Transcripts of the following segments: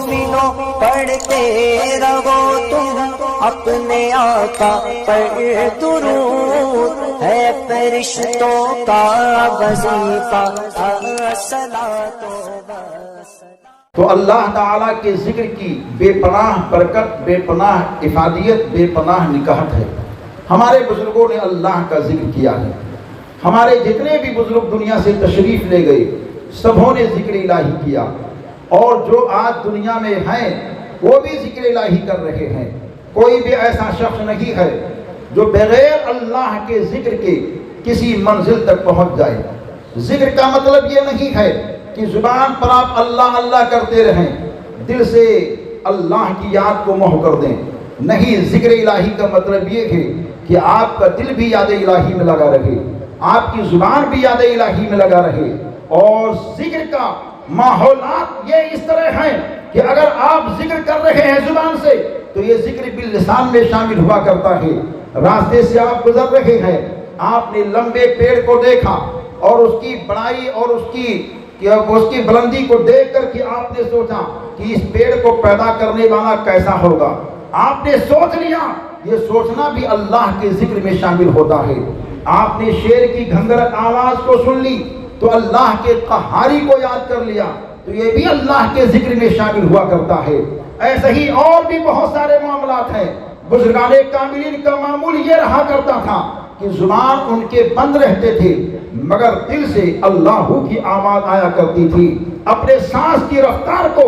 مومنوں پڑھتے رہو تم اپنے آقا پر درود، ہے فرشتوں کا وظیفہ الصلاۃ والسلام۔ تو اللہ تعالیٰ کے ذکر کی بے پناہ برکت، بے پناہ افادیت، بے پناہ نکاحت ہے۔ ہمارے بزرگوں نے اللہ کا ذکر کیا ہے۔ ہمارے جتنے بھی بزرگ دنیا سے تشریف لے گئے سبھوں نے ذکر الہی کیا، اور جو آج دنیا میں ہیں وہ بھی ذکر الہی کر رہے ہیں۔ کوئی بھی ایسا شخص نہیں ہے جو بغیر اللہ کے ذکر کے کسی منزل تک پہنچ جائے۔ ذکر کا مطلب یہ نہیں ہے کہ زبان پر آپ اللہ اللہ کرتے رہیں، دل سے اللہ کی یاد کو محو کر دیں۔ نہیں، ذکر الہی کا مطلب یہ ہے کہ آپ کا دل بھی یاد الہی میں لگا رہے، آپ کی زبان بھی یاد الہی میں لگا رہے۔ اور ذکر کا ماحولات یہ اس طرح ہیں کہ اگر آپ ذکر کر رہے ہیں زبان سے تو یہ ذکر باللسان میں شامل ہوا کرتا ہے۔ راستے سے آپ گزر رہے ہیں، آپ نے لمبے پیڑ کو دیکھا اور اس کی بڑائی اور اس کی بلندی کو دیکھ کر کے آپ نے سوچا کہ اس پیڑ کو پیدا کرنے والا کیسا ہوگا۔ آپ نے سوچ لیا، یہ سوچنا بھی اللہ کے ذکر میں شامل ہوتا ہے۔ آپ نے شیر کی گھنگرت آواز کو سن لی تو اللہ کے قہاری کو یاد کر لیا، تو یہ بھی اللہ کے ذکر میں شامل ہوا کرتا ہے۔ ایسے ہی اور بھی بہت سارے معاملات ہیں۔ بزرگان کاملین کا معمول یہ رہا کرتا تھا کہ زبان ان کے بند رہتے تھے مگر دل سے اللہ کی آواز آیا کرتی تھی۔ اپنے سانس کی رفتار کو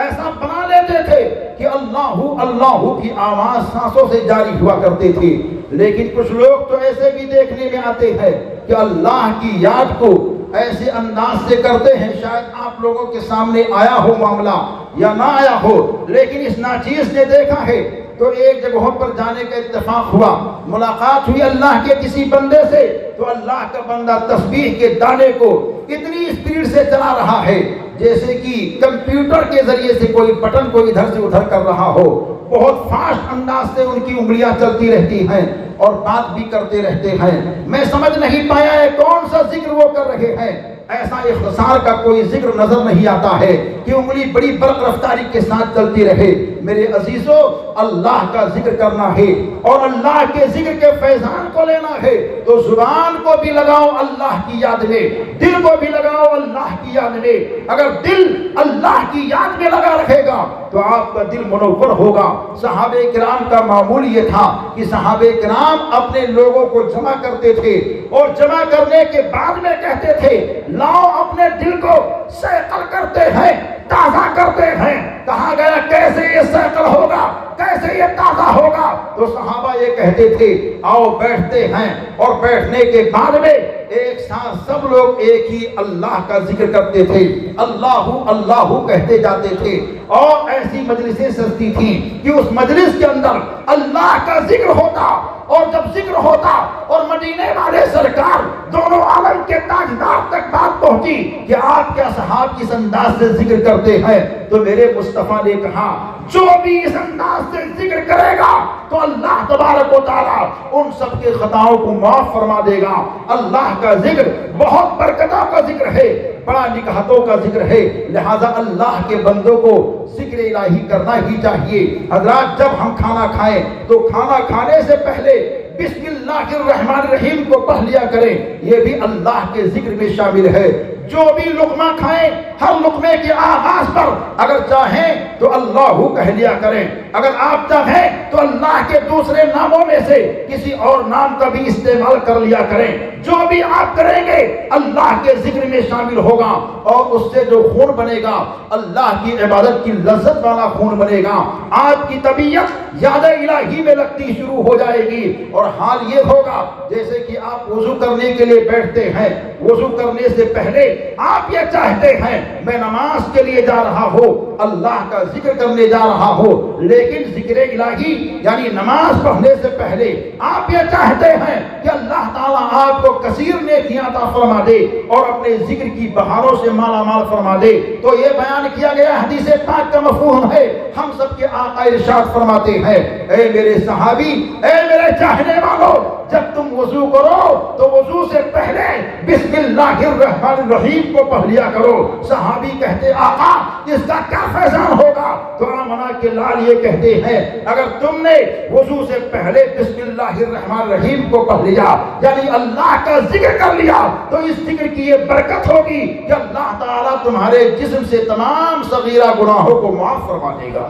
ایسا بنا لیتے تھے کہ اللہ اللہ کی آواز سانسوں سے جاری ہوا کرتے تھے۔ لیکن کچھ لوگ تو ایسے بھی دیکھنے میں آتے ہیں کہ اللہ کی یاد کو ایسے انداز سے کرتے ہیں، شاید آپ لوگوں کے سامنے آیا ہو معاملہ یا نہ آیا ہو، لیکن اس ناچیز نے دیکھا ہے۔ تو ایک جگہوں پر جانے کا اتفاق ہوا، ملاقات ہوئی اللہ کے کسی بندے سے، تو اللہ کا بندہ تسبیح کے دانے کو اتنی اسپیڈ سے چلا رہا ہے جیسے کہ کمپیوٹر کے ذریعے سے کوئی بٹن کو ادھر سے ادھر کر رہا ہو۔ بہت فاسٹ انداز سے ان کی انگلیاں چلتی رہتی ہیں اور بات بھی کرتے رہتے ہیں۔ میں سمجھ نہیں پایا ہے کون سا ذکر وہ کر رہے ہیں۔ ایسا اختصار کا کوئی ذکر نظر نہیں آتا ہے کہ انگلی بڑی برق رفتاری کے ساتھ چلتی رہے۔ میرے عزیزو، اللہ کا ذکر کرنا ہے اور اللہ کے ذکر کے فیضان کو لینا ہے تو زبان کو بھی لگاؤ اللہ کی یاد میں، دل کو بھی لگاؤ اللہ کی یاد میں۔ اگر دل اللہ کی یاد میں لگا رہے گا تو آپ کا دل منور ہوگا۔ صحابہ کرام کا معمول یہ تھا کہ صحابہ کرام اپنے لوگوں کو جمع کرتے تھے اور جمع کرنے کے بعد میں کہتے تھے لاؤ اپنے دل کو سیقل کرتے ہیں، تازہ کرتے ہیں۔ کہا گیا کیسے یہ سیقل ہوگا، کیسے یہ تازہ ہوگا؟ تو صحابہ یہ کہتے تھے آؤ بیٹھتے ہیں، اور بیٹھنے کے بعد میں ایک ساتھ سب لوگ ایک ہی اللہ کا ذکر کرتے تھے، اللہ اللہ کہتے جاتے تھے۔ اور ایسی مجلسیں سجتی تھیں کہ اس مجلس کے اندر اللہ کا ذکر ہوتا، اور جب ذکر ہوتا اور مدینے والے سرکار دونوں عالم کے تاجدار تک بات پہنچی کہ آپ کیا صحاب اس انداز سے ذکر کرتے ہیں، تو میرے مصطفیٰ نے کہا جو بھی اس انداز سے ذکر کرے گا تو اللہ تبارک و تعالیٰ ان سب کے خطاؤں کو معاف فرما دے گا۔ اللہ کا ذکر بہت برکتوں کا ذکر ہے، بڑا نکاحتوں کا ذکر ہے، لہذا اللہ کے بندوں کو ذکر الہی کرنا ہی چاہیے۔ حضرات، جب ہم کھانا کھائیں تو کھانا کھانے سے پہلے بسم اللہ الرحمن الرحیم کو پڑھ لیا کریں، یہ بھی اللہ کے ذکر میں شامل ہے۔ جو بھی لقمہ کھائیں ہر لقمے کے آغاز پر اگر چاہیں تو اللہ کہہ لیا کریں، اگر آپ چاہیں تو اللہ کے دوسرے ناموں میں سے کسی اور نام کا بھی استعمال کر لیا کریں۔ جو بھی آپ کریں گے اللہ کے ذکر میں شامل ہوگا، اور اس سے جو خون بنے گا اللہ کی عبادت کی لذت والا خون بنے گا۔ آپ کی طبیعت یاد الہی میں لگتی شروع ہو جائے گی، اور حال یہ ہوگا جیسے کہ آپ وضو کرنے کے لیے بیٹھتے ہیں، وضو کرنے سے پہلے آپ یہ چاہتے ہیں میں نماز کے لیے جا رہا ہوں، اللہ کا ذکر کرنے جا رہا ہوں، لیکن ذکر الہی یعنی نماز پڑھنے سے پہلے آپ یہ چاہتے ہیں کہ اللہ تعالیٰ آپ کو کثیر نیکیاں عطا فرما دے اور اپنے ذکر کی بہاروں سے مالا مال فرما دے۔ تو یہ بیان کیا گیا حدیث پاک کا مفہوم ہے، ہم سب کے آقا ارشاد فرماتے ہیں اے میرے صحابی، اے میرے چاہنے والوں، جب تم وضو کرو تو وضو سے پہلے بسم اللہ الرحمن الرحیم الرحیم کو پڑھ لیا کرو۔ صحابی کہتے آقا اس کا کیا فیضان ہوگا؟ تو آمنہ کے لال یہ کہتے ہیں اگر تم نے وضو سے پہلے بسم اللہ الرحمن الرحیم کو پڑھ لیا یعنی اللہ کا ذکر کر لیا تو اس ذکر کی یہ برکت ہوگی کہ اللہ تعالیٰ تمہارے جسم سے تمام صغیرہ گناہوں کو معاف فرما دے گا۔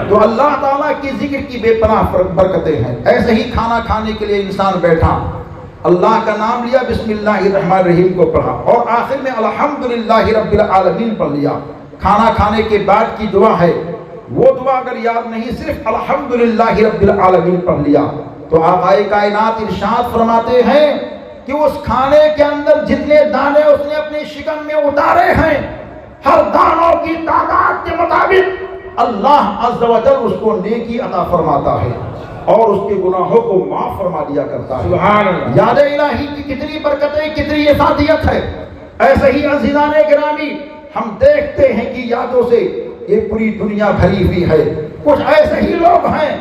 تو اللہ تعالیٰ کی ذکر کی بے پناہ برکتیں ہیں۔ ایسے ہی کھانا کھانے کے لیے انسان بیٹھا، اللہ کا نام لیا، بسم اللہ الرحمن الرحیم کو پڑھا اور آخر میں الحمدللہ رب العالمین پڑھ لیا۔ کھانا کھانے کے بعد کی دعا ہے، وہ دعا اگر یاد نہیں صرف الحمدللہ رب العالمین پڑھ لیا تو آقا کائنات ارشاد فرماتے ہیں کہ اس کھانے کے اندر جتنے دانے اس نے اپنی شکم میں اتارے ہیں ہر دانوں کی تعداد کے مطابق اللہ عز و جل اس کو نیکی عطا فرماتا ہے اور اس کے گناہوں کو معاف فرما دیا کرتا ہے۔ سبحان اللہ۔ یاد الہی کی کتنی برکتیں، کتنی افادیت ہے۔ ایسے ہی عزیزان گرامی ہم دیکھتے ہیں کہ یادوں سے یہ پوری دنیا بھری ہوئی ہے۔ کچھ ایسے ہی لوگ ہیں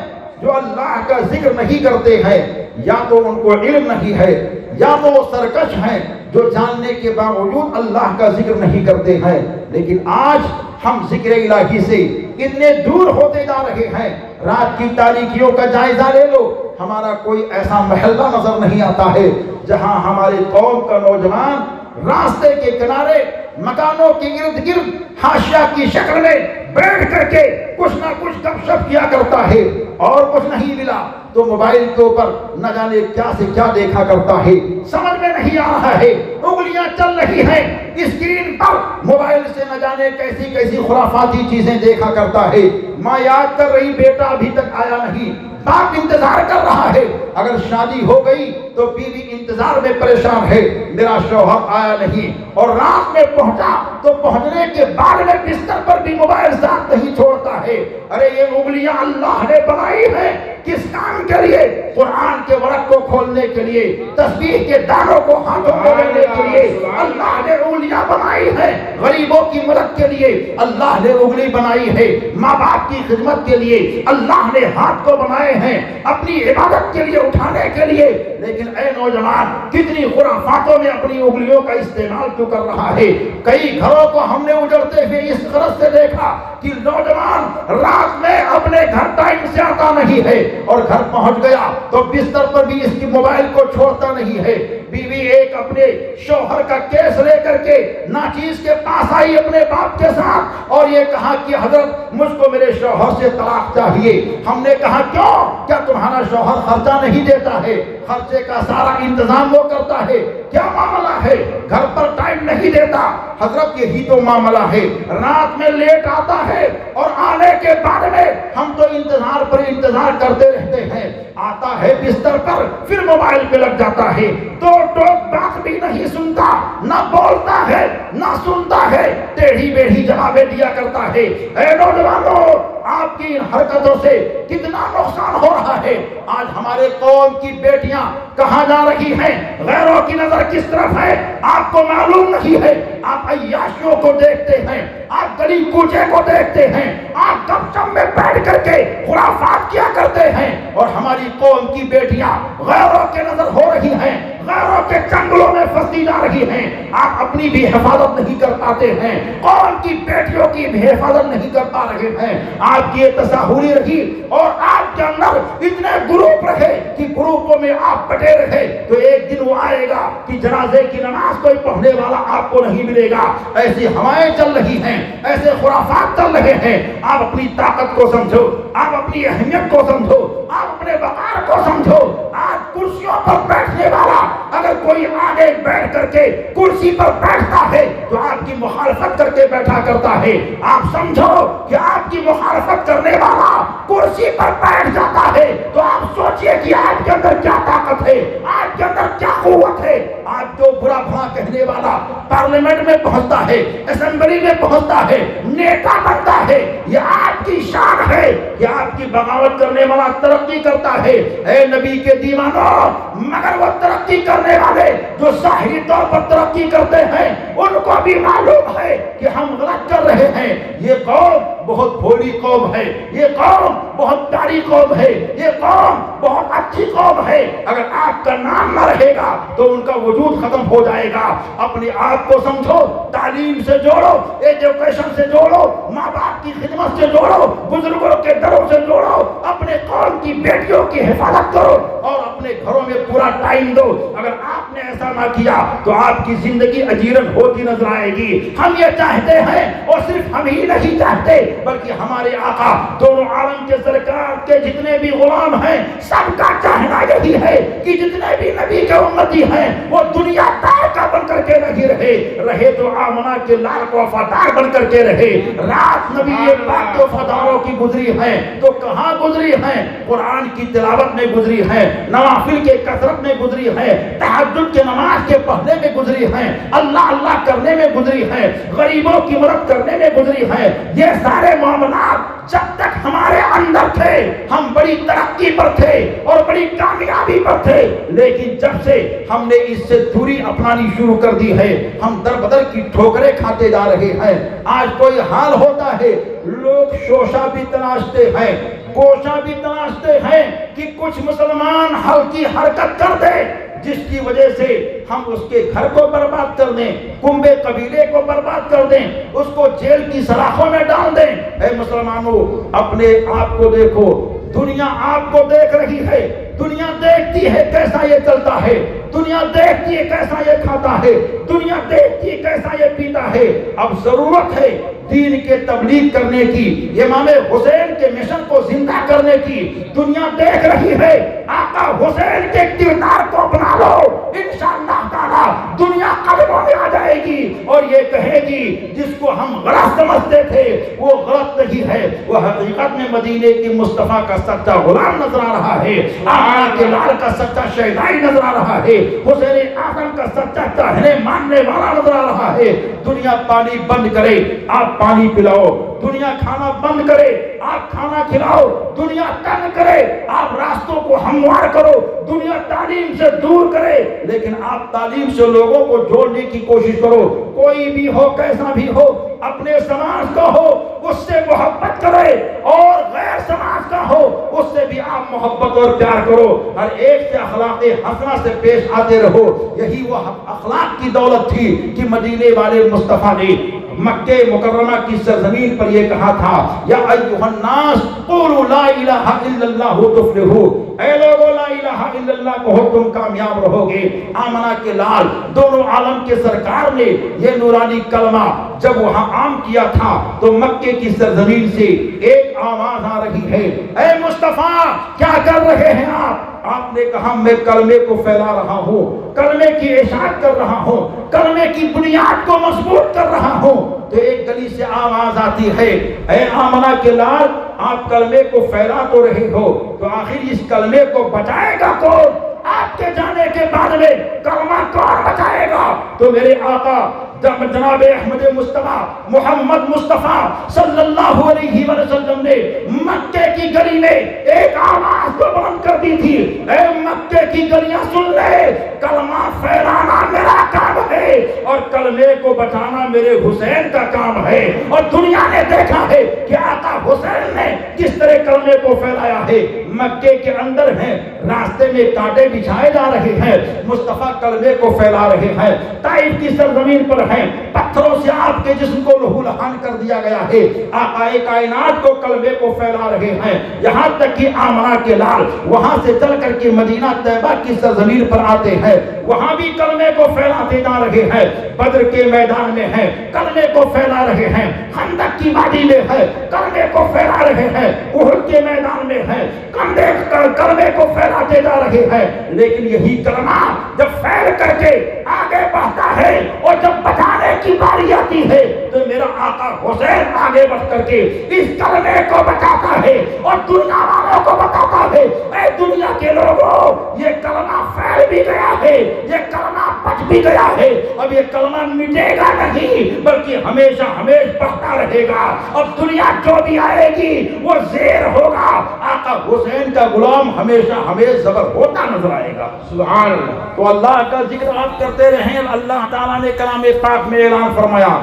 جو اللہ کا ذکر نہیں کرتے ہیں، یا تو ان کو علم نہیں ہے یا تو وہ سرکش ہیں جو جاننے کے باوجود اللہ کا ذکر نہیں کرتے ہیں۔ لیکن آج ہم ذکر الہی سے اتنے دور ہوتے جا رہے ہیں۔ رات کی تاریکیوں کا جائزہ لے لو، ہمارا کوئی ایسا محلہ نظر نہیں آتا ہے جہاں ہمارے قوم کا نوجوان راستے کے کنارے مکانوں کے ارد گرد حاشیہ کی شکل میں بیٹھ کر کے کچھ نہ کچھ گپ شپ کیا کرتا ہے، اور کچھ نہیں ملا تو موبائل کے اوپر نہ جانے کیا سے کیا دیکھا کرتا ہے، سمجھ میں نہیں آ رہا ہے، انگلیاں چل رہی ہیں اسکرین پر، موبائل سے نہ جانے کیسی کیسی خرافاتی چیزیں دیکھا کرتا ہے۔ ماں یاد کر رہی بیٹا ابھی تک آیا نہیں، باپ انتظار کر رہا ہے، اگر شادی ہو گئی تو بیوی انتظار میں پریشان ہے، میرا شوہر آیا نہیں، اور رات میں پہنچا تو پہنچنے کے بعد میں بستر پر بھی موبائل ساتھ نہیں چھوڑتا ہے۔ ارے یہ انگلیاں اللہ نے بنائی ہیں کس کام کے لیے؟ قرآن کے ورق کو کھولنے کے لیے، تسبیح کے دانوں کو ہاتھوں میں لینے کے لیے اللہ نے انگلیاں بنائی ہیں۔ غریبوں کی مدد کے لیے اللہ نے انگلی بنائی ہے، ماں باپ کی خدمت کے لیے اللہ نے ہاتھ کو بنائے ہیں، اپنی عبادت کے لیے اٹھانے کے لیے۔ لیکن اے نوجوان کتنی خرافاتوں میں اپنی انگلیوں کا استعمال کیوں کر رہا ہے؟ کئی گھروں کو ہم نے اجڑتے ہوئے اس غرض سے دیکھا کہ نوجوان رات میں اپنے گھر ٹائم سے آتا نہیں ہے، اور گھر پہنچ گیا تو بستر پر بھی اس کی موبائل کو چھوڑتا نہیں ہے۔ بیوی ایک اپنے شوہر کا کیس لے کر کے ناچیز کے پاس آئی اپنے باپ کے ساتھ اور یہ کہا کہ حضرت مجھ کو میرے شوہر سے طلاق چاہیے۔ ہم نے کہا کیوں؟ کیا تمہارا شوہر خرچہ نہیں دیتا ہے؟ خرچے کا سارا انتظام وہ کرتا ہے، کیا معاملہ ہے؟ گھر پر ٹائم نہیں دیتا؟ حضرت یہی تو معاملہ ہے، رات میں لیٹ آتا ہے اور آنے کے بعد میں ہم تو انتظار پر انتظار کرتے رہتے ہیں، آتا ہے بستر پر پھر موبائل پہ لگ جاتا ہے، دو ٹوک بات بھی نہیں سنتا، نہ بولتا ہے نہ سنتا ہے، ٹیڑھی بیڑھی جوابیں دیا کرتا ہے۔ اے نوجوانوں آپ کی ان حرکتوں سے کتنا نقصان ہو رہا ہے۔ آج ہمارے قوم کی بیٹیاں کہاں جا رہی ہیں، غیروں کی نظر کس طرف ہے آپ کو معلوم نہیں ہے۔ آپ عیاشیوں کو دیکھتے ہیں، آپ گلی کوچے کو دیکھتے ہیں، آپ گپ شپ میں بیٹھ کر کے خرافات کیا کرتے ہیں، اور ہماری قوم کی بیٹیاں غیروں کے نظر ہو رہی ہیں، غیروں کے چنگلوں میں پھنسی جا رہی ہیں۔ آپ اپنی بھی حفاظت نہیں کر پاتے ہیں، قوم کی بیٹیوں کی بھی حفاظت نہیں کر پا رہے ہیں۔ آپ کی یہ تصاہری رہی اور آپ کے اندر اتنے گروپ رہے کہ گروپوں میں آپ بٹے رہے، تو ایک دن وہ آئے گا کہ جنازے کی نماز کوئی پڑھنے والا آپ کو نہیں ملے گا۔ ایسی ہوائیں چل رہی ہیں، ایسے خرافات چل رہے ہیں۔ آپ اپنی طاقت کو سمجھو، آپ اپنی اہمیت کو سمجھو، آپ اپنے وقار کو سمجھو۔ آج کرسیوں پر بیٹھنے والا اگر کوئی آگے بیٹھ کر کے کرسی پر بیٹھتا ہے تو آپ کی مخالفت کر کے بیٹھا کرتا ہے۔ آپ سمجھو کہ آپ کی مخالفت کرنے والا کرسی پر بیٹھ جاتا ہے تو آپ سوچئے کہ آپ کے اندر کیا طاقت ہے، آپ کے اندر کیا قوت ہے۔ آپ جو برا بھلا کہنے والا پارلیمنٹ میں پہنچتا ہے، اسمبلی میں پہنچتا ہے، نیتا بنتا ہے، یہ آپ کی شان ہے کہ آپ کی بغاوت کرنے والا ترقی کرتا ہے۔ اے نبی کے دیوانوں، مگر وہ ترقی کرنے والے جو ظاہری طور پر ترقی کرتے ہیں ان کو بھی معلوم ہے کہ ہم غلط کر رہے ہیں. یہ قوم بہت بھولی قوم ہے, یہ قوم بہت پیاری قوم ہے, یہ قوم بہت اچھی قوم ہے. اگر آپ کا نام نہ رہے گا تو ان کا وجود ختم ہو جائے گا. اپنے آپ کو سمجھو, تعلیم سے جوڑو, ایجوکیشن سے جوڑو, ماں باپ کی خدمت سے جوڑو, بزرگوں کے دروں سے جوڑو, اپنے قوم کی بیٹیوں کی حفاظت کرو اور اپنے گھروں میں پورا ٹائم دو. اگر آپ نے ایسا نہ کیا تو آپ کی زندگی اجیرن ہوتی نظر آئے گی. ہم یہ چاہتے ہیں, اور صرف ہم ہی نہیں چاہتے بلکہ ہمارے آقا دونوں عالم کے سرکار کے جتنے بھی غلام ہیں سب کا چاہنا یہی ہے کہ جتنے بھی نبی کے امتی ہیں وہ دنیا دار کا بن کر کے نہیں رہے تو آمنہ کے لال کو وفادار بن کر کے رہے. رات نبی پاک کے وفاداروں کی گزری ہے تو کہاں گزری ہے؟ قرآن کی تلاوت میں گزری ہے, نوافل کے کثرت میں گزری ہے, تہجد کے نماز کے پڑھنے میں گزری ہے, اللہ اللہ کرنے میں گزری ہے, غریبوں کی مدد کرنے میں گزری ہے. یہ سارے معاملات جب تک ہمارے اندر تھے ہم بڑی ترقی پر تھے اور بڑی کامیابی پر تھے, لیکن جب سے ہم نے اس سے دوری اپنانی شروع کر دی ہے ہم در بدر کی ٹھوکریں کھاتے جا رہے ہیں. آج کوئی حال ہوتا ہے لوگ شوشہ بھی تلاشتے ہیں, کوشاں بھی تلاشتے ہیں کہ کچھ مسلمان ہلکی حرکت کر دے جس کی وجہ سے ہم اس کے گھر کو برباد کر دیں, کنبے قبیلے کو برباد کر دیں, اس کو جیل کی سلاخوں میں ڈال دیں. اے مسلمانوں, اپنے آپ کو دیکھو, دنیا آپ کو دیکھ رہی ہے, دنیا دیکھتی ہے کیسا یہ چلتا ہے, دنیا دیکھتی ہے کیسا یہ کھاتا ہے, دنیا دیکھتی ہے کیسا یہ پیتا ہے. اب ضرورت ہے دین کے تبلیغ کرنے کی, امام حسین کے مشن کو زندہ کرنے کی. دنیا دیکھ رہی ہے, آقا حسین کے کردار کو بنا لو, انشاءاللہ تعالی دنیا قدموں میں آ جائے گی اور یہ کہے گی جس کو ہم غلط سمجھتے تھے وہ غلط نہیں ہے, وہ حقیقت میں مدینے کی مصطفیٰ کا سچا غلام نظر آ رہا ہے, آقا کے لال کا سچا شہدائی نظر آ رہا ہے, حسین اعظم کا سچا چاہنے ماننے والا نظر آ رہا ہے. دنیا پانی بند کرے, آپ پانی پلاؤ, دنیا کھانا بند کرے, آپ کھانا کھلاؤ, دنیا تنگ کرے, آپ راستوں کو ہموار کرو, دنیا تعلیم سے دور کرے, لیکن آپ تعلیم سے لوگوں کو جوڑنے کی کوشش کرو. کوئی بھی ہو, کیسا بھی ہو, اپنے سماج کا ہو اس سے محبت کرے اور غیر سماج کا ہو اس سے بھی آپ محبت اور پیار کرو. ہر ایک سے اخلاق حسنہ سے پیش آتے رہو. یہی وہ اخلاق کی دولت تھی کہ مدینے والے مصطفیٰ نے مکہ مکرمہ کی سرزمین پر یہ کہا تھا, یا ایھا الناس قولوا لا الہ الا اللہ تفلحوا, اے لوگو لا الہ الا اللہ کہو تم کامیاب رہو گے. آمنہ کے لال دونوں عالم کے سرکار نے یہ نورانی کلمہ جب وہاں عام کیا تھا تو مکے کی سرزمین سے ایک آواز آ رہی ہے, اے مصطفیٰ کیا کر رہے ہیں آپ؟ آپ نے کہا میں کلمے کو پھیلا رہا ہوں, کلمے کی اشاعت کر رہا ہوں, کلمے کی بنیاد کو مضبوط کر رہا ہوں. تو ایک گلی سے آواز آتی ہے, اے آمنہ کے لال آپ کلمے کو پھیلا تو رہے ہو, تو آخر اس کلمے کو بچائے گا کون؟ آپ کے جانے کے بعد میں کلمہ کون بچائے گا؟ تو میرے آقا جناب احمد مصطفیٰ محمد مصطفیٰ صلی اللہ علیہ وسلم نے مکے کی گلی میں ایک آواز کو بلند کر دی تھی, اے مکے کی گلیاں سن لے, کلمہ پھیلانا میرا کام ہے اور کلمے کو بچانا میرے حسین کا کام ہے. اور دنیا نے دیکھا ہے کہ آقا حسین نے کس طرح کلمے کو پھیلایا ہے. مکے کے اندر ہیں, راستے میں کانٹے بچھائے جا رہے ہیں, مصطفیٰ کلمے کو پھیلا رہے ہیں. طائف کی سرزمین پر ہیں, پتھروں سے آپ کے جسم کو لہو لہان کر دیا گیا ہے, آقا کائنات کو کلمے کو پھیلا رہے ہیں. یہاں تک کہ آمنہ کے لال وہاں سے چل کر کے مدینہ طیبہ کی سرزمین پر آتے ہیں, وہاں بھی کلمے کو پھیلاتے جا رہے ہیں. بدر کے میدان میں ہیں, کلمے کو پھیلا رہے ہیں. خندق کی وادی میں ہے, کلمے کو پھیلا رہے ہیں. احد کے میدان میں ہے, کلمے کو پھیلاتے جا رہے ہیں. لیکن یہی کلمہ جب پھیل کر کے آگے بڑھتا ہے اور جب بچانے کی باری آتی ہے تو میرا آقا حسین آگے بڑھ کر کے اس کلمے کو بتاتا ہے اور دنیا والوں کو بتاتا ہے، اے دنیا کے لوگوں، یہ کلمہ پھیل بھی گیا ہے، یہ کلمہ بچ بھی گیا ہے، اب یہ کلمہ مٹے گا نہیں بلکہ ہمیشہ ہمیشہ بڑھتا رہے گا۔ اب دنیا جو بھی آئے گی وہ زیر ہوگا، آقا حسین کا غلام ہمیشہ ہمیشہ زبر ہوتا نظر آئے گا۔ سبحان اللہ۔ تو اللہ کا ذکر آپ کرتے رہیں۔ اللہ تعالیٰ نے کلام پاک میں اعلان فرمایا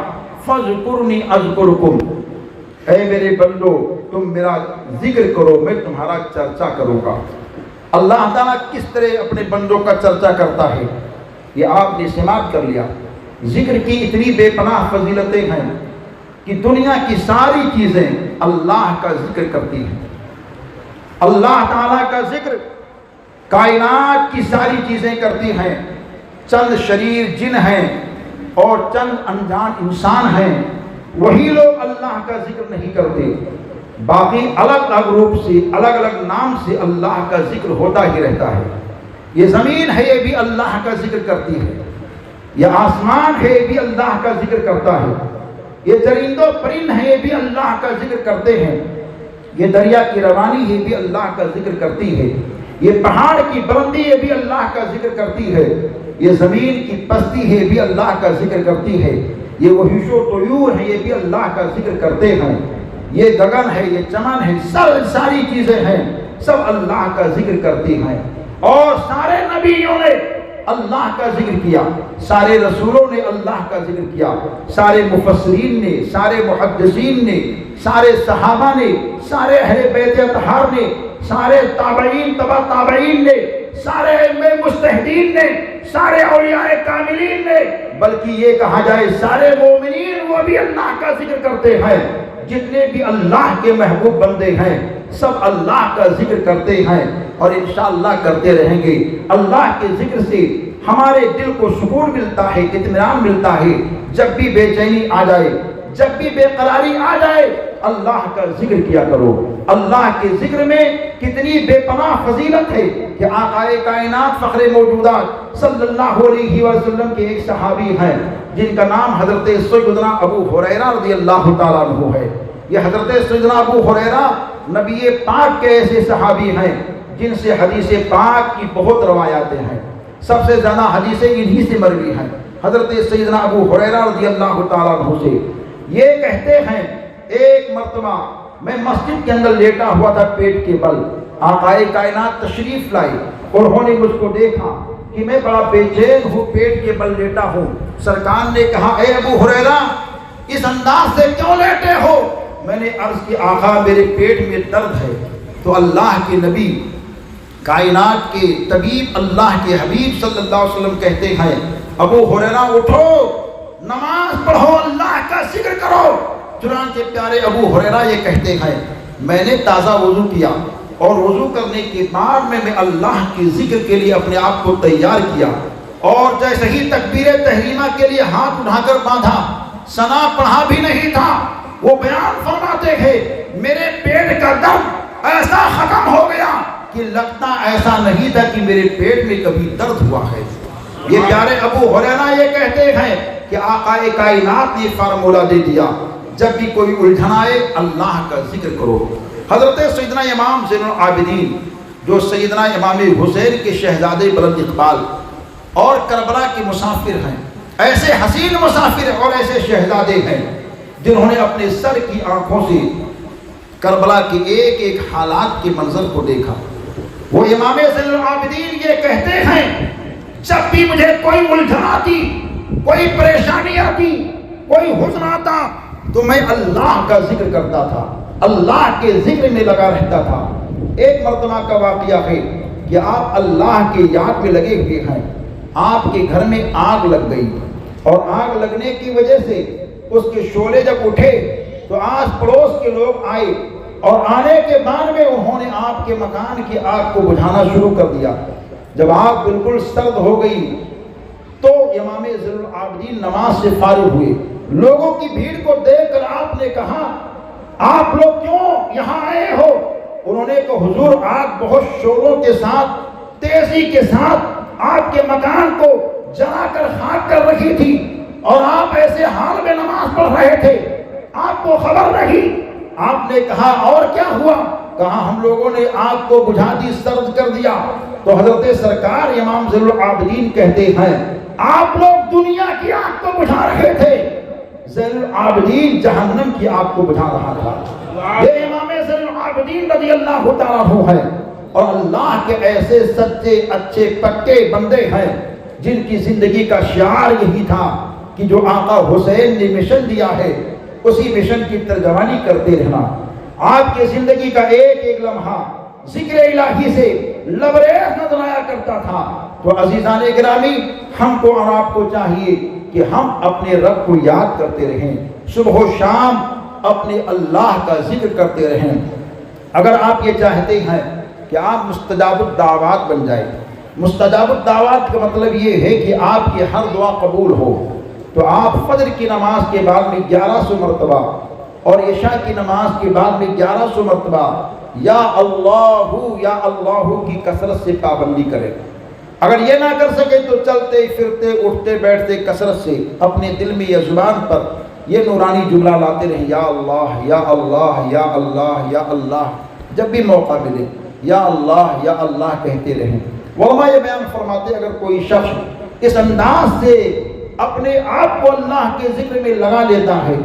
فَاذْكُرْنِي أَذْكُرْكُمْ، اے میرے بندو تم میرا ذکر کرو میں تمہارا چرچا کروں گا۔ اللہ تعالیٰ کس طرح اپنے بندوں کا چرچا کرتا ہے یہ آپ نے سماعت کر لیا۔ ذکر کی اتنی بے پناہ فضیلتیں ہیں کہ دنیا کی ساری چیزیں اللہ کا ذکر کرتی ہیں۔ اللہ تعالیٰ کا ذکر کائنات کی ساری چیزیں کرتی ہیں۔ چند شریر جن ہیں اور چند انجان انسان ہیں، وہی لوگ اللہ کا ذکر نہیں کرتے، باقی الگ الگ روپ سے الگ الگ نام سے اللہ کا ذکر ہوتا ہی رہتا ہے۔ یہ زمین ہے یہ بھی اللہ کا ذکر کرتی ہے، یہ آسمان ہے یہ بھی اللہ کا ذکر کرتا ہے، یہ چرند و پرند ہے یہ بھی اللہ کا ذکر کرتے ہیں، یہ دریا کی روانی یہ بھی اللہ کا ذکر کرتی ہے، یہ پہاڑ کی بلندی یہ بھی اللہ کا ذکر کرتی ہے، یہ زمین کی پستی ہے بھی اللہ کا ذکر کرتی ہے، یہ وحوش و طیور ہے یہ بھی اللہ کا ذکر کرتے ہیں، یہ گگن ہے یہ چمن ہے ساری چیزیں ہیں سب اللہ کا ذکر کرتی ہیں۔ اور سارے نبیوں نے اللہ کا ذکر کیا، سارے رسولوں نے اللہ کا ذکر کیا، سارے مفسرین نے، سارے محدثین نے، سارے صحابہ نے، سارے اہل بیت اطہار نے، سارے تابعین تبع تابعین نے، سارے ائمہ مجتہدین نے، سارے اولیاء کاملین نے، بلکہ یہ کہا جائے سارے مومنین وہ بھی اللہ کا ذکر کرتے ہیں۔ جتنے بھی اللہ کے محبوب بندے ہیں سب اللہ کا ذکر کرتے ہیں اور انشاءاللہ کرتے رہیں گے۔ اللہ کے ذکر سے ہمارے دل کو سکون ملتا ہے، اطمینان ملتا ہے۔ جب بھی بے چینی آ جائے، جب بھی بے قراری آ جائے، اللہ کا ذکر کیا کرو۔ اللہ کے ذکر میں کتنی بے پناہ فضیلت ہے کہ آقا کائنات فخر موجودات صلی اللہ علیہ وسلم کے ایک صحابی ہیں جن کا نام حضرت سیدنا ابو ہریرہ رضی اللہ تعالیٰ عنہ ہے۔ یہ حضرت سیدنا ابو ہریرہ نبی پاک کے ایسے صحابی ہیں جن سے حدیث پاک کی بہت روایاتیں ہیں، سب سے زیادہ حدیثیں انہی سے مروی ہیں۔ حضرت سیدنا ابو ہریرہ رضی اللہ تعالیٰ عنہ سے یہ کہتے ہیں ایک مرتبہ میں مسجد کے اندر لیٹا ہوا تھا پیٹ کے بل، آقا کائنات تشریف لائے، انہوں نے مجھ کو دیکھا کہ میں بڑا بے چین ہوں، پیٹ کے بل لیٹا ہوں۔ سرکار نے کہا اے ابو ہریرہ اس انداز سے کیوں لیٹے ہو؟ میں نے عرض کی آقا میرے پیٹ میں درد ہے۔ تو اللہ کے نبی کائنات کے طبیب اللہ کے حبیب صلی اللہ علیہ وسلم کہتے ہیں ابو ہریرہ اٹھو نماز پڑھو اللہ کا ذکر کرو۔ چنانچہ پیارے ابو ہریرہ یہ کہتے ہیں میں نے تازہ وضو کیا اور وضو کرنے کے بعد میں اللہ کے ذکر کے لیے اپنے آپ کو تیار کیا اور جیسے ہی تکبیر تحریمہ کے لیے ہاتھ اٹھا کر باندھا، ثنا پڑھا بھی نہیں تھا، وہ بیان فرماتے ہیں میرے پیٹ کا درد ایسا ختم ہو گیا کہ لگتا ایسا نہیں تھا کہ میرے پیٹ میں کبھی درد ہوا ہے۔ یہ پیارے ابو ہریرہ یہ کہتے ہیں کہ آقا کائنات نے فارمولہ دے دیا جب بھی کوئی الجھن آئے اللہ کا ذکر کرو۔ حضرت سیدنا امام زین العابدین جو سیدنا امام حسین کے شہزادے بلند اقبال اور کربلا کے مسافر ہیں، ایسے حسین مسافر اور ایسے شہزادے ہیں جنہوں نے اپنے سر کی آنکھوں سے کربلا کے ایک ایک حالات کے منظر کو دیکھا۔ وہ امام زین العابدین یہ کہتے ہیں جب بھی مجھے کوئی الجھن آتی، کوئی پریشانی آتی، کوئی حزن آتا تو میں اللہ کا ذکر کرتا تھا، اللہ کے ذکر میں لگا رہتا تھا۔ ایک مرتبہ کا واقعہ ہے کہ آپ اللہ کے یاد میں لگے ہوئے ہیں، آپ کے گھر میں آگ لگ گئی اور آگ لگنے کی وجہ سے اس کے شعلے جب اٹھے تو آس پڑوس کے لوگ آئے اور آنے کے بعد میں انہوں نے آپ کے مکان کی آگ کو بجھانا شروع کر دیا۔ جب آگ بالکل سرد ہو گئی تو امام زین العابدین نماز سے فارغ ہوئے، لوگوں کی بھیڑ کو دیکھ کر آپ نے کہا آپ لوگ کیوں یہاں آئے ہو؟ انہوں نے کہا حضور آگ بہت شوروں کے ساتھ تیزی کے ساتھ آپ کے مکان کو جلا کر خاک کر رکھی تھی اور آپ ایسے حال میں نماز پڑھ رہے تھے آپ کو خبر نہیں؟ آپ نے کہا اور کیا ہوا؟ کہا ہم لوگوں نے آگ کو بجھا دی، سرد کر دیا۔ تو حضرت سرکار امام زین العابدین کہتے ہیں آپ لوگ دنیا کی آگ کو بجھا رہے تھے، زین العابدین جہنم کی آگ کو بجھا رہا تھا۔ یہ امام زین العابدین رضی اللہ تعالیٰ عنہ ہے، اور اللہ کے ایسے سچے اچھے پکے بندے ہیں جن کی زندگی کا شعار یہی تھا کہ جو آقا حسین نے مشن دیا ہے اسی مشن کی ترجمانی کرتے رہنا۔ آپ کی زندگی کا ایک ایک لمحہ ذکر الہی سے لبریز نظر آیا کرتا تھا۔ تو عزیزان گرامی، ہم کو اور آپ کو چاہیے کہ ہم اپنے رب کو یاد کرتے رہیں، صبح و شام اپنے اللہ کا ذکر کرتے رہیں۔ اگر آپ یہ چاہتے ہیں کہ آپ مستجاب الدعوات بن جائیں، مستجاب الدعوات کا مطلب یہ ہے کہ آپ کی ہر دعا قبول ہو، تو آپ فجر کی نماز کے بعد میں 1100 مرتبہ اور عشاء کی نماز کے بعد میں 1100 مرتبہ یا اللہ کی کثرت سے پابندی کریں۔ اگر یہ نہ کر سکے تو چلتے پھرتے اٹھتے بیٹھتے کثرت سے اپنے دل میں یا زبان پر یہ نورانی جملہ لاتے رہیں، یا اللہ یا اللہ یا اللہ یا اللہ، جب بھی موقع ملے یا اللہ کہتے رہیں۔ علماء یہ بیان فرماتے اگر کوئی شخص اس انداز سے اپنے آپ کو اللہ کے ذکر میں لگا لیتا ہے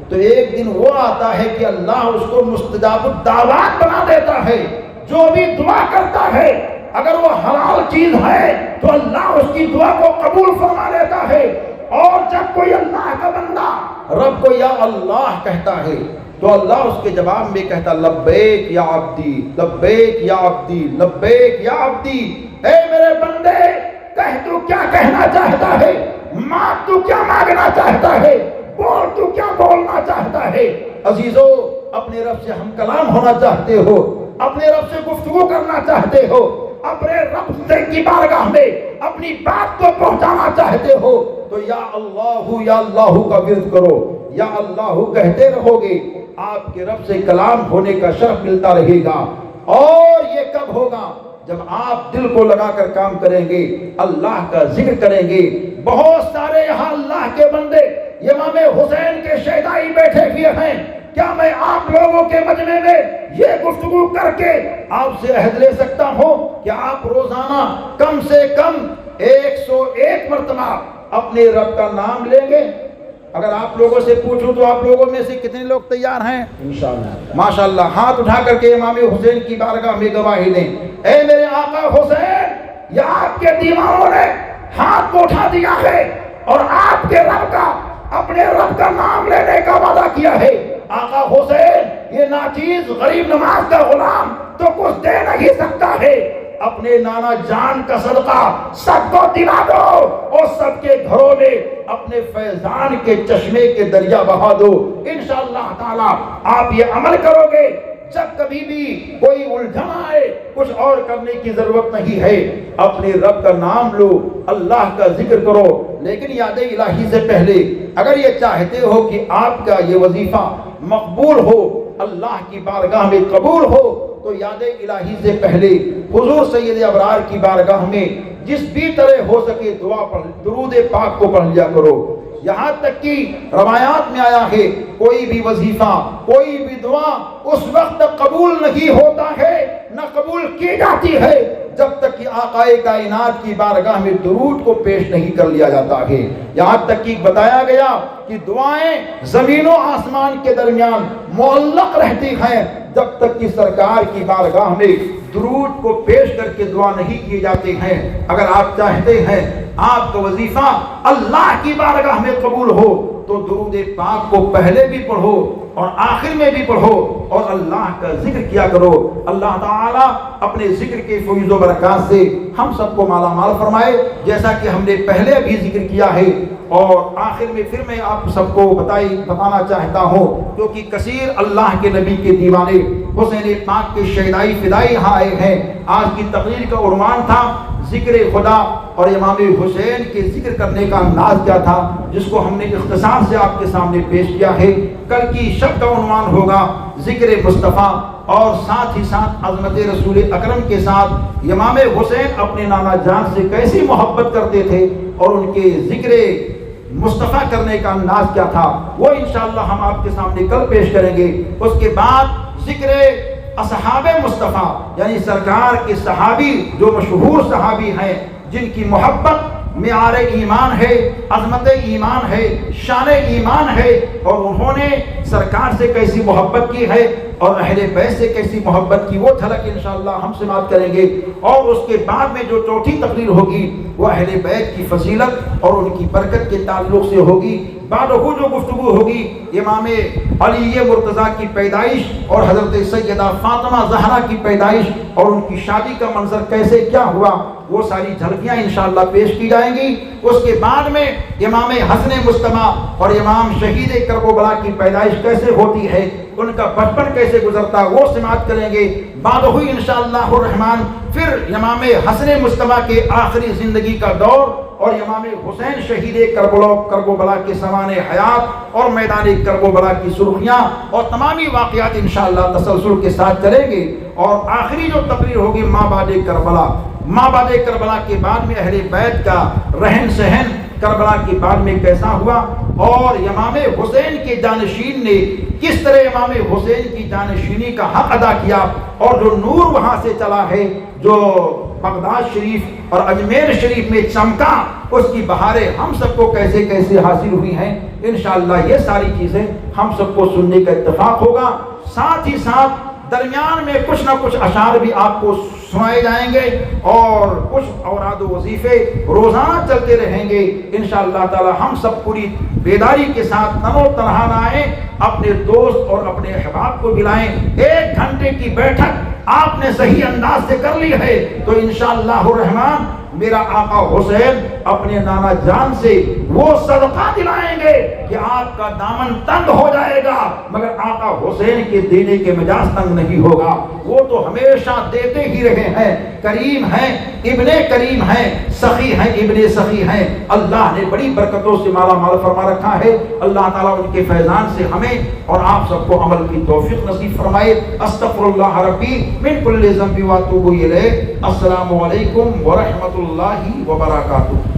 تو ایک دن وہ آتا ہے کہ اللہ اس کو مستجاب الدعوات بنا دیتا ہے۔ جو بھی دعا کرتا ہے اگر وہ حلال چیز ہے تو اللہ اس کی دعا کو قبول فرما لیتا ہے، اور جب کوئی اللہ کا بندہ رب کو یا اللہ کہتا ہے تو اللہ اس کے جواب میں کہتا لبیک یا عبدی، لبیک یا عبدی، لبیک یا عبدی، اے میرے بندے کہہ تو کیا کہنا چاہتا ہے، مانگ تو کیا مانگنا چاہتا ہے، بول تو کیا بولنا چاہتا ہے۔ عزیزو، اپنے رب سے ہم کلام ہونا چاہتے ہو، اپنے رب سے گفتگو کرنا چاہتے ہو، اپنے رب سے کی بارگاہ میں اپنی بات کو پہنچانا چاہتے ہو تو یا اللہ کا ورد کرو، یا اللہ کہتے رہو گے، آپ کے رب سے کلام ہونے کا شرف ملتا رہے گا۔ اور یہ کب ہوگا؟ جب آپ دل کو لگا کر کام کریں گے، اللہ کا ذکر کریں گے۔ بہت سارے یہاں اللہ کے بندے امام حسین کے شہدائی بیٹھے ہوئے ہیں، کیا میں آپ لوگوں کے مجمع میں یہ گفتگو کر کے آپ سے عہد لے سکتا ہوں کہ آپ روزانہ کم سے کم 101 مرتبہ اپنے رب کا نام لیں گے؟ اگر آپ لوگوں سے پوچھوں تو آپ لوگوں میں سے کتنے لوگ تیار ہیں؟ انشاءاللہ ماشاءاللہ ہاتھ اٹھا کر کے امام حسین کی بارگاہ میں گواہی دیں، اے میرے آقا حسین، یا آپ کے دیوانوں نے ہاتھ کو اٹھا دیا ہے اور آپ کے رب کا، اپنے رب کا نام لینے کا وعدہ کیا ہے۔ آقا حسین، یہ ناچیز غریب نواز کا غلام تو کچھ دے نہیں سکتا ہے، اپنے نانا جان کا صدقہ سب کو دلا دو اور سب کے گھروں میں اپنے فیضان کے چشمے کے دریا بہا دو۔ انشاءاللہ تعالی آپ یہ عمل کرو گے، جب کبھی بھی کوئی الجھن آئے کچھ اور کرنے کی ضرورت نہیں ہے، اپنے رب کا نام لو، اللہ کا ذکر کرو۔ لیکن یاد الہی سے پہلے اگر یہ چاہتے ہو کہ آپ کا یہ وظیفہ مقبول ہو، اللہ کی بارگاہ میں قبول ہو، تو یاد الہی سے پہلے حضور سید ابرار کی بارگاہ میں جس بھی طرح ہو سکے دعا پڑھ، درود پاک کو پڑھ لیا کرو۔ یہاں تک کہ روایات میں آیا ہے کوئی بھی وظیفہ، کوئی بھی دعا اس وقت قبول نہیں ہوتا ہے، نہ قبول کی جاتی ہے جب تک کہ آقائے کائنات کی بارگاہ میں درود کو پیش نہیں کر لیا جاتا ہے۔ یہاں تک کہ بتایا گیا کہ دعائیں زمین و آسمان کے درمیان معلق رہتی ہیں جب تک کہ سرکار کی بارگاہ میں درود کو پیش کر کے دعا نہیں کیے جاتے ہیں۔ اگر آپ چاہتے ہیں آپ کا وظیفہ اللہ کی بارگاہ میں قبول ہو تو درود پاک کو پہلے بھی پڑھو اور آخر میں بھی پڑھو اور اللہ کا ذکر کیا کرو۔ اللہ تعالیٰ اپنے ذکر کے فیض و برکات سے ہم سب کو مالا مال فرمائے، جیسا کہ ہم نے پہلے بھی ذکر کیا ہے۔ اور آخر میں پھر میں آپ سب کو بتانا چاہتا ہوں، کیونکہ کثیر اللہ کے نبی کے دیوانے حسین پاک کے شہدائی فدائی یہاں آئے ہیں۔ آج کی تقریر کا عنوان تھا ذکر خدا، اور امام حسین کے ذکر کرنے کا انداز کیا تھا، جس کو ہم نے اختصار سے آپ کے سامنے پیش کیا ہے۔ کل کی شب کا عنوان ہوگا ذکر مصطفیٰ، اور ساتھ ہی ساتھ عظمت رسول اکرم کے ساتھ امام حسین اپنے نانا جان سے کیسی محبت کرتے تھے اور ان کے ذکر مصطفیٰ کرنے کا انداز کیا تھا، وہ انشاءاللہ ہم آپ کے سامنے کل پیش کریں گے۔ اس کے بعد ذکر اصحاب مصطفیٰ، یعنی سرکار کے صحابی جو مشہور صحابی ہیں، جن کی محبت معیار ایمان ہے، عظمت ایمان ہے، شان ایمان ہے، اور انہوں نے سرکار سے کیسی محبت کی ہے اور اہل بیت سے کیسی محبت کی، وہ جھلک انشاءاللہ ہم سماعت کریں گے۔ اور اس کے بعد میں جو چوتھی تقریر ہوگی وہ اہل بیت کی فضیلت اور ان کی برکت کے تعلق سے ہوگی۔ بعد وہ جو گفتگو ہوگی امام علی مرتضیٰ کی پیدائش اور حضرت سیدہ فاطمہ زہرا کی پیدائش اور ان کی شادی کا منظر کیسے کیا ہوا، وہ ساری جھلکیاں انشاءاللہ پیش کی جائیں گی۔ اس کے بعد میں امام حسن مجتمع اور امام شہید کرب و بلا کی پیدائش کیسے ہوتی ہے، ان کا بچپن کیسے گزرتا، وہ سماعت کریں گے۔ بعد ہوئی انشاءاللہ الرحمن پھر امام حسن مجتمع کے آخری زندگی کا دور اور امام حسین شہید کرب و بلا کے سوانح حیات اور میدان کرب و بلا کی سرخیاں اور تمامی واقعات انشاءاللہ تسلسل کے ساتھ چلیں گے۔ اور آخری جو تقریر ہوگی ماں بعد کربلا، ماں بعد کربلا کے بعد میں اہل بیت کا رہن سہن کربلا کے بعد میں کیسا ہوا، اور امام حسین کے جانشین نے کس طرح امام حسین کی جانشینی کا حق ادا کیا، اور جو نور وہاں سے چلا ہے، جو بغداد شریف اور اجمیر شریف میں چمکا، اس کی بہاریں ہم سب کو کیسے کیسے حاصل ہوئی ہیں، انشاءاللہ یہ ساری چیزیں ہم سب کو سننے کا اتفاق ہوگا۔ ساتھ ہی ساتھ درمیان میں کچھ نہ کچھ اشعار بھی آپ کو سنائے جائیں گے، اور کچھ اوراد و وظیفے روزانہ چلتے رہیں گے انشاءاللہ تعالی۔ ہم سب پوری بیداری کے ساتھ تن و تنہا نہ آئیں، اپنے دوست اور اپنے احباب کو بلائیں۔ 1 گھنٹے کی بیٹھک آپ نے صحیح انداز سے کر لی ہے تو انشاءاللہ الرحمن میرا آقا حسین اپنے نانا جان سے وہ صدقہ دلائیں گے کہ آپ کا دامن تنگ ہو جائے گا، مگر آقا حسین کے دینے کے مجاز تنگ نہیں ہوگا۔ وہ تو ہمیشہ دیتے ہی رہے ہیں، کریم ہیں، ابن کریم ہیں، سخی ہیں، ابن سخی ہیں۔ اللہ نے بڑی برکتوں سے مالا مال فرما رکھا ہے۔ اللہ تعالیٰ ان کے فیضان سے ہمیں اور آپ سب کو عمل کی توفیق نصیب فرمائے۔ استغفر اللہ ربی من کل ذنب واتوب الیہ۔ السلام علیکم ورحمۃ اللہ وبرکاتہ۔